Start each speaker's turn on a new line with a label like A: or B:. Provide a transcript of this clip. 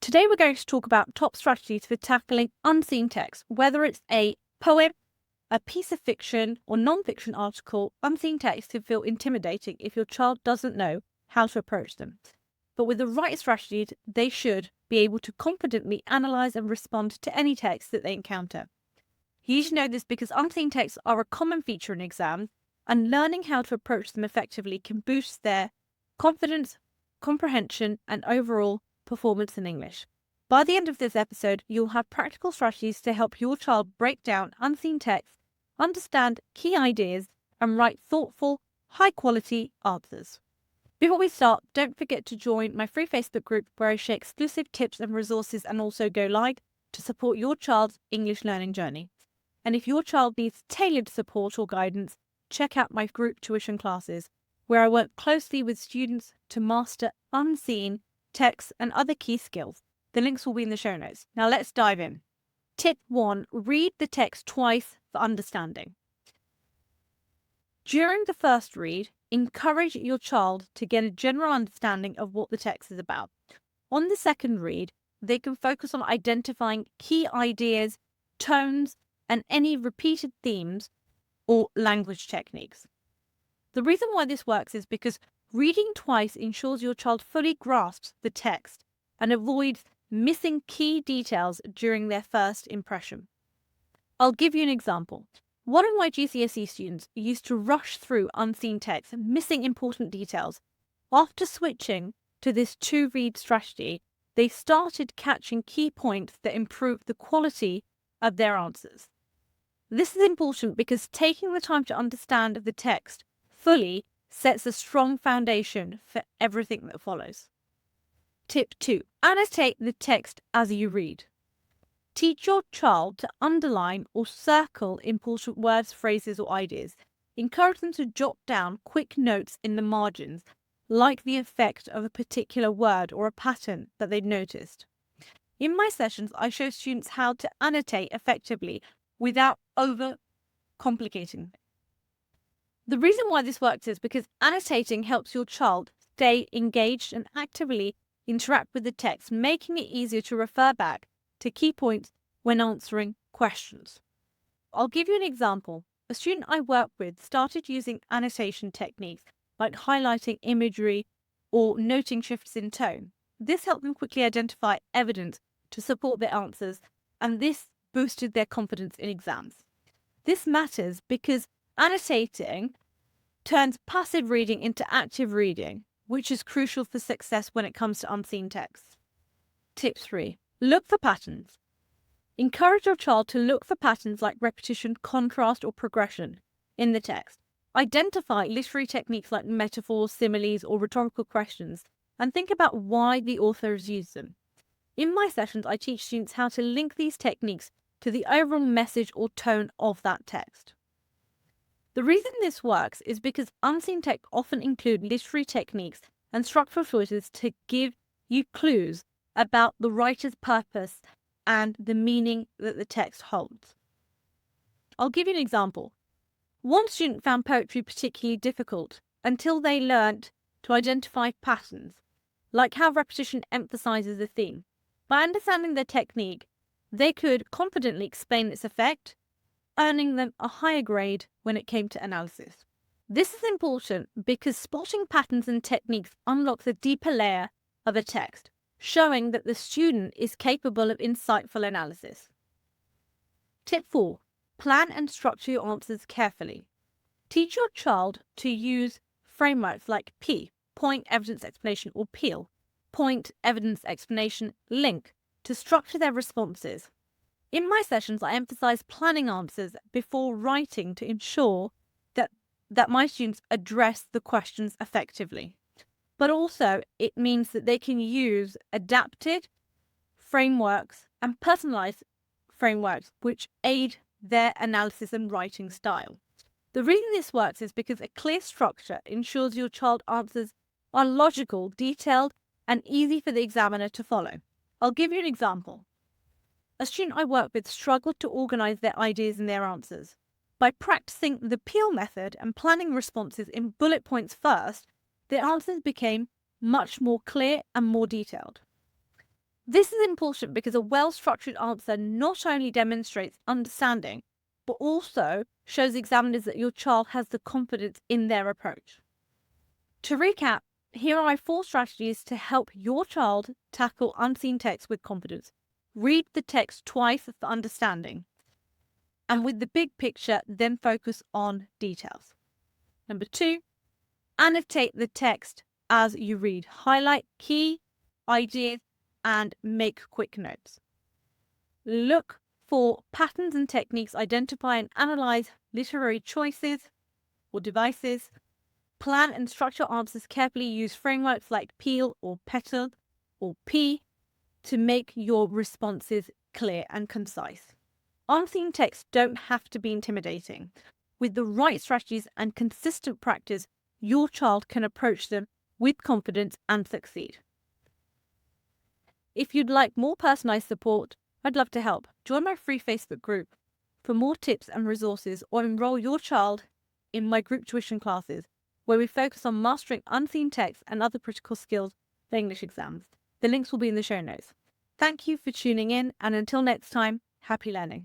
A: Today we're going to talk about top strategies for tackling unseen text, whether it's a poem, a piece of fiction, or non-fiction article. Unseen text can feel intimidating if your child doesn't know how to approach them. But with the right strategies, they should be able to confidently analyse and respond to any text that they encounter. You should know this because unseen texts are a common feature in exams, and learning how to approach them effectively can boost their confidence, comprehension, and overall performance in English. By the end of this episode, you'll have practical strategies to help your child break down unseen text, understand key ideas, and write thoughtful, high-quality answers. Before we start, don't forget to join my free Facebook group where I share exclusive tips and resources and also go live to support your child's English learning journey. And if your child needs tailored support or guidance, check out my group tuition classes, where I work closely with students to master unseen text and other key skills. The links will be in the show notes. Now let's dive in. Tip 1. Read the text twice for understanding. During the first read, encourage your child to get a general understanding of what the text is about. On the second read, they can focus on identifying key ideas, tones, and any repeated themes or language techniques. The reason why this works is because reading twice ensures your child fully grasps the text and avoids missing key details during their first impression. I'll give you an example. One of my GCSE students used to rush through unseen text, missing important details. After switching to this two-read strategy, they started catching key points that improved the quality of their answers. This is important because taking the time to understand the text fully sets a strong foundation for everything that follows. Tip 2. Annotate the text as you read. Teach your child to underline or circle important words, phrases, or ideas. Encourage them to jot down quick notes in the margins, like the effect of a particular word or a pattern that they've noticed. In my sessions, I show students how to annotate effectively without over-complicating. The reason why this works is because annotating helps your child stay engaged and actively interact with the text, making it easier to refer back to key points when answering questions. I'll give you an example. A student I work with started using annotation techniques like highlighting imagery or noting shifts in tone. This helped them quickly identify evidence to support their answers, and this boosted their confidence in exams. This matters because annotating turns passive reading into active reading, which is crucial for success when it comes to unseen text. Tip 3. Look for patterns. Encourage your child to look for patterns like repetition, contrast, or progression in the text. Identify literary techniques like metaphors, similes, or rhetorical questions, and think about why the author has used them. In my sessions, I teach students how to link these techniques to the overall message or tone of that text. The reason this works is because unseen text often include literary techniques and structural choices to give you clues about the writer's purpose and the meaning that the text holds. I'll give you an example. One student found poetry particularly difficult until they learnt to identify patterns, like how repetition emphasizes a theme. By understanding the technique, they could confidently explain its effect, earning them a higher grade when it came to analysis. This is important because spotting patterns and techniques unlocks a deeper layer of a text, showing that the student is capable of insightful analysis. Tip 4. Plan and structure your answers carefully. Teach your child to use frameworks like P, point, evidence, explanation, or PEAL, point, evidence, explanation, link, to structure their responses. In my sessions, I emphasize planning answers before writing to ensure that my students address the questions effectively. But also, it means that they can use adapted frameworks and personalized frameworks which aid their analysis and writing style. The reason this works is because a clear structure ensures your child answers are logical, detailed, and easy for the examiner to follow. I'll give you an example. A student I work with struggled to organize their ideas and their answers. By practicing the PEAL method and planning responses in bullet points first, their answers became much more clear and more detailed. This is important because a well-structured answer not only demonstrates understanding, but also shows examiners that your child has the confidence in their approach. To recap, here are my 4 strategies to help your child tackle unseen text with confidence. Read the text twice for understanding. And with the big picture, then focus on details. Number 2, annotate the text as you read. Highlight key ideas and make quick notes. Look for patterns and techniques, identify and analyze literary choices or devices. Plan and structure answers carefully. Use frameworks like Peel or Petal or P to make your responses clear and concise. Unseen texts don't have to be intimidating. With the right strategies and consistent practice, your child can approach them with confidence and succeed. If you'd like more personalized support, I'd love to help. Join my free Facebook group for more tips and resources, or enroll your child in my group tuition classes, where we focus on mastering unseen text and other critical skills for English exams. The links will be in the show notes. Thank you for tuning in, and until next time, happy learning.